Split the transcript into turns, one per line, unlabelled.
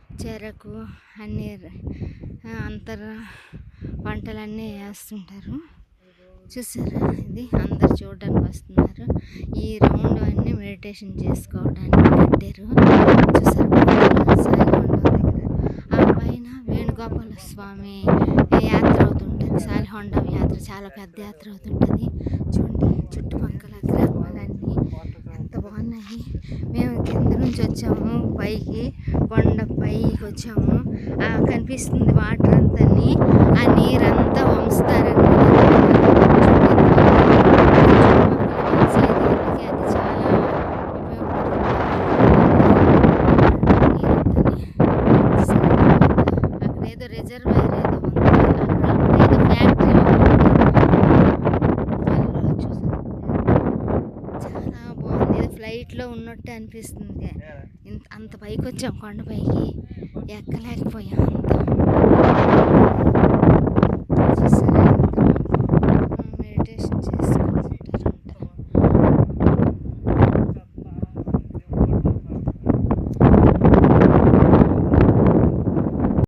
చెరకు అన్నీ అంతర పంటలన్నీ వేస్తుంటారు. చూసారా, ఇది అందరు చూడడానికి వస్తున్నారు. ఈ రౌండ్ అన్నీ మెడిటేషన్ చేసుకోవడానికి కట్టారు. చూసారు, సాలిహొండ దగ్గర ఆ పైన వేణుగోపాల స్వామి యాత్ర అవుతుంటుంది. సాలిహొండం యాత్ర చాలా పెద్ద యాత్ర అవుతుంటుంది. చూడండి, చుట్టుపక్కల గ్రామాలన్నీ ఎంత బాగున్నాయి. మేము కింద నుంచి వచ్చాము, పైకి కొండ పైకి వచ్చాము. కనిపిస్తుంది వాటర్ అంతా, ఆ నీరంతా వంచుతారనమాట. అక్కడ ఏదో రిజర్వాయర్ ఏదో ఉంది, అక్కడ ఏదో ఫ్యాక్టరీ చాలా బాగుంది. ఏదో ఫ్లైట్లో ఉన్నట్టు అనిపిస్తుంది. అంత పైకి వచ్చాం, కొండపైకి ఎక్కలేకపోయాం.